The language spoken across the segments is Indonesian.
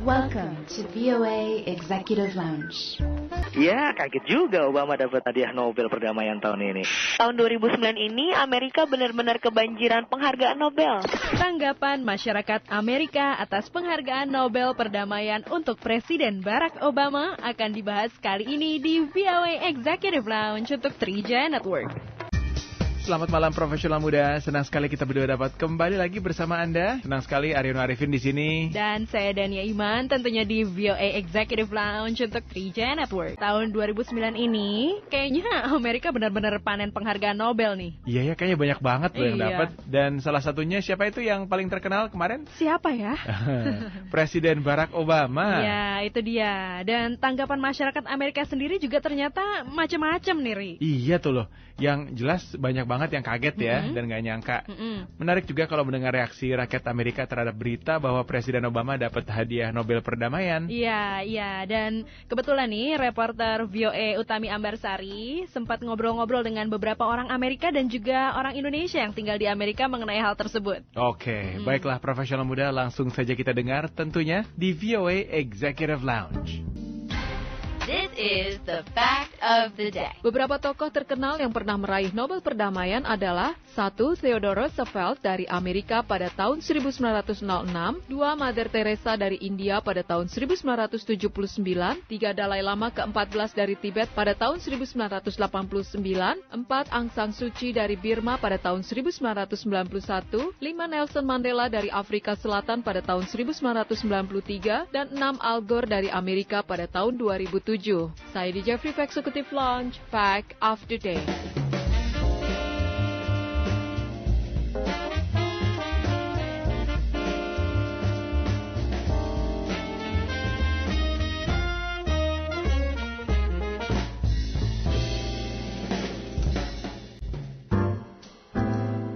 Welcome to VOA Executive Lounge. Ya, kaget juga Obama dapat hadiah Nobel perdamaian tahun ini. Tahun 2009 ini, Amerika benar-benar kebanjiran penghargaan Nobel. Tanggapan masyarakat Amerika atas penghargaan Nobel perdamaian untuk Presiden Barack Obama akan dibahas kali ini di VOA Executive Lounge untuk 3J Network. Selamat malam profesional muda, senang sekali kita berdua dapat kembali lagi bersama Anda. Senang sekali Aryono Arifin di sini. Dan saya Dania Iman tentunya di VOA Executive Lounge untuk 3J Network. Tahun 2009 ini kayaknya Amerika benar-benar panen penghargaan Nobel nih. Iya ya, kayaknya banyak banget loh yang dapat. Dan salah satunya siapa itu yang paling terkenal kemarin? Siapa ya? Presiden Barack Obama. Ya, itu dia. Dan tanggapan masyarakat Amerika sendiri juga ternyata macam-macam nih, Ri. Iya tuh loh, yang jelas banyak banget yang kaget ya dan gak nyangka. Menarik juga kalau mendengar reaksi rakyat Amerika terhadap berita bahwa Presiden Obama dapat hadiah Nobel perdamaian. Iya, dan kebetulan nih reporter VOA Utami Ambarsari sempat ngobrol-ngobrol dengan beberapa orang Amerika dan juga orang Indonesia yang tinggal di Amerika mengenai hal tersebut. Oke, baiklah profesional muda, langsung saja kita dengar tentunya di VOA Executive Lounge. This is the fact of the day. Beberapa tokoh terkenal yang pernah meraih Nobel Perdamaian adalah 1. Theodore Roosevelt dari Amerika pada tahun 1906, 2. Mother Teresa dari India pada tahun 1979, 3. Dalai Lama ke-14 dari Tibet pada tahun 1989, 4. Aung San Suu Kyi dari Burma pada tahun 1991, 5. Nelson Mandela dari Afrika Selatan pada tahun 1993, dan 6. Al Gore dari Amerika pada tahun 2007. Saya di Jeffrey Executive Lounge, Fact of the Day.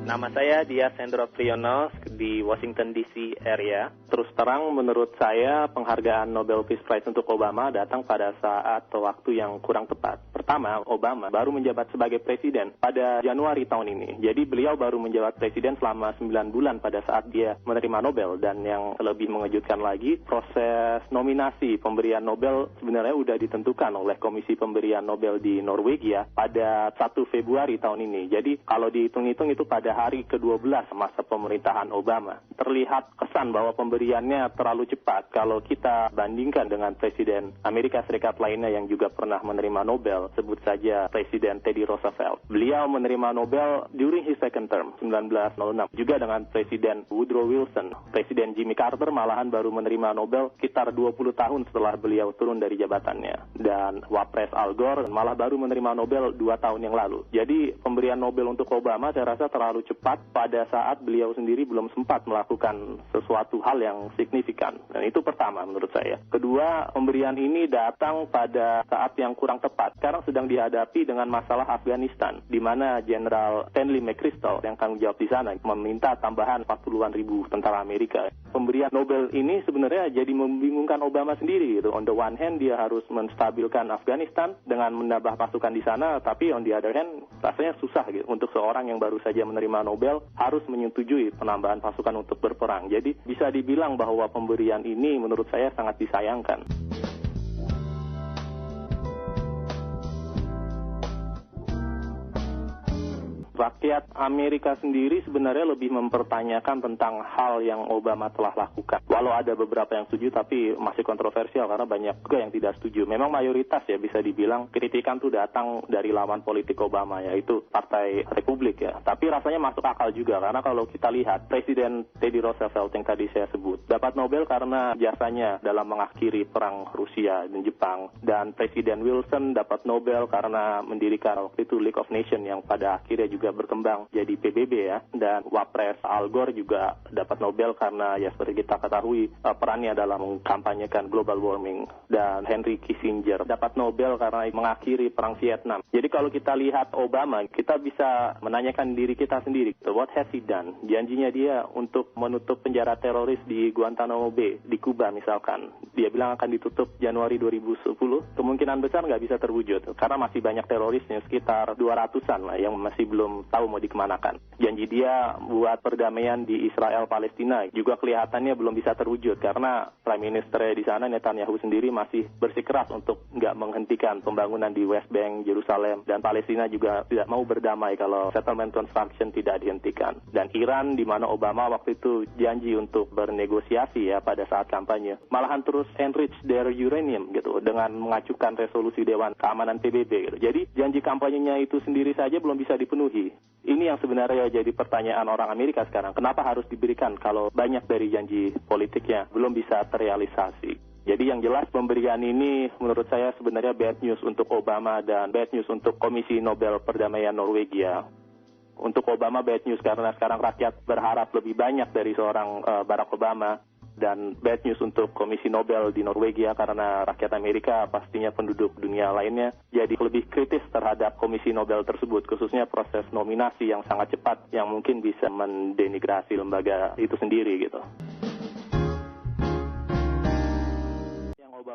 Nama saya Dias Hendro Priyono di Washington DC area. Terus terang menurut saya penghargaan Nobel Peace Prize untuk Obama datang pada saat atau waktu yang kurang tepat. Pertama, Obama baru menjabat sebagai presiden pada Januari tahun ini. Jadi beliau baru menjabat presiden selama 9 bulan pada saat dia menerima Nobel. Dan yang lebih mengejutkan lagi, proses nominasi pemberian Nobel sebenarnya sudah ditentukan oleh Komisi Pemberian Nobel di Norwegia pada 1 Februari tahun ini. Jadi kalau dihitung-hitung itu pada hari ke-12 masa pemerintahan Obama. Terlihat kesan bahwa pemberiannya terlalu cepat kalau kita bandingkan dengan Presiden Amerika Serikat lainnya yang juga pernah menerima Nobel, sebut saja Presiden Teddy Roosevelt. Beliau menerima Nobel during his second term, 1906. Juga dengan Presiden Woodrow Wilson. Presiden Jimmy Carter malahan baru menerima Nobel sekitar 20 tahun setelah beliau turun dari jabatannya. Dan Wapres Al Gore malah baru menerima Nobel 2 tahun yang lalu. Jadi pemberian Nobel untuk Obama saya rasa terlalu cepat pada saat beliau sendiri belum sempat melakukan sesuatu hal yang signifikan. Dan itu pertama menurut saya. Kedua, pemberian ini datang pada saat yang kurang tepat. Sekarang sedang dihadapi dengan masalah Afghanistan, di mana Jenderal Stanley McChrystal yang tanggung jawab di sana meminta tambahan 40-an ribu tentara Amerika. Pemberian Nobel ini sebenarnya jadi membingungkan Obama sendiri gitu. On the one hand dia harus menstabilkan Afghanistan dengan menambah pasukan di sana, tapi on the other hand rasanya susah gitu untuk seorang yang baru saja menerima Nobel harus menyetujui penambahan pasukan untuk berperang. Jadi bisa dibilang bahwa pemberian ini menurut saya sangat disayangkan. Rakyat Amerika sendiri sebenarnya lebih mempertanyakan tentang hal yang Obama telah lakukan. Walau ada beberapa yang setuju, tapi masih kontroversial karena banyak juga yang tidak setuju. Memang mayoritas ya bisa dibilang kritikan itu datang dari lawan politik Obama, yaitu Partai Republik ya. Tapi rasanya masuk akal juga karena kalau kita lihat Presiden Teddy Roosevelt yang tadi saya sebut dapat Nobel karena jasanya dalam mengakhiri perang Rusia dan Jepang. Dan Presiden Wilson dapat Nobel karena mendirikan waktu itu League of Nations yang pada akhirnya juga berkembang jadi PBB ya. Dan Wapres Al Gore juga dapat Nobel karena ya seperti kita ketahui perannya dalam mengkampanyekan global warming. Dan Henry Kissinger dapat Nobel karena mengakhiri perang Vietnam. Jadi kalau kita lihat Obama, kita bisa menanyakan diri kita sendiri, what has he done? Janjinya dia untuk menutup penjara teroris di Guantanamo Bay di Kuba misalkan, dia bilang akan ditutup Januari 2010, kemungkinan besar nggak bisa terwujud karena masih banyak terorisnya, sekitar 200-an lah yang masih belum tahu mau dikemanakan. Janji dia buat perdamaian di Israel-Palestina juga kelihatannya belum bisa terwujud karena Prime Minister di sana Netanyahu sendiri masih bersikeras untuk nggak menghentikan pembangunan di West Bank, Yerusalem, dan Palestina juga tidak mau berdamai kalau settlement construction tidak dihentikan. Dan Iran, di mana Obama waktu itu janji untuk bernegosiasi ya pada saat kampanye, malahan terus enrich their uranium gitu dengan mengajukan resolusi Dewan Keamanan PBB gitu. Jadi janji kampanyenya itu sendiri saja belum bisa dipenuhi. Ini yang sebenarnya jadi pertanyaan orang Amerika sekarang. Kenapa harus diberikan kalau banyak dari janji politiknya belum bisa terrealisasi? Jadi yang jelas pemberian ini menurut saya sebenarnya bad news untuk Obama dan bad news untuk Komisi Nobel Perdamaian Norwegia. Untuk Obama bad news karena sekarang rakyat berharap lebih banyak dari seorang Barack Obama. Dan bad news untuk Komisi Nobel di Norwegia karena rakyat Amerika, pastinya penduduk dunia lainnya, jadi lebih kritis terhadap Komisi Nobel tersebut, khususnya proses nominasi yang sangat cepat yang mungkin bisa mendenigrasi lembaga itu sendiri gitu.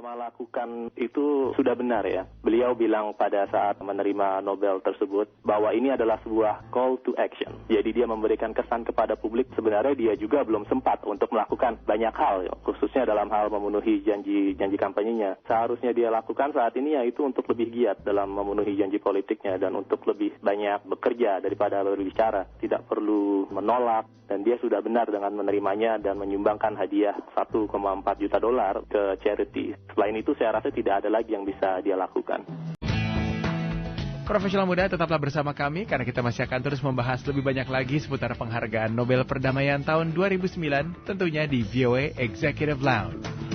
Obama lakukan itu sudah benar ya. Beliau bilang pada saat menerima Nobel tersebut bahwa ini adalah sebuah call to action. Jadi dia memberikan kesan kepada publik sebenarnya dia juga belum sempat untuk melakukan banyak hal ya, khususnya dalam hal memenuhi janji kampanyenya. Seharusnya dia lakukan saat ini yaitu untuk lebih giat dalam memenuhi janji politiknya dan untuk lebih banyak bekerja daripada berbicara. Tidak perlu menolak dan dia sudah benar dengan menerimanya dan menyumbangkan hadiah $1,4 juta ke charity. Selain itu saya rasa tidak ada lagi yang bisa dia lakukan. Profesional muda, tetaplah bersama kami karena kita masih akan terus membahas lebih banyak lagi seputar penghargaan Nobel Perdamaian tahun 2009 tentunya di VOA Executive Lounge.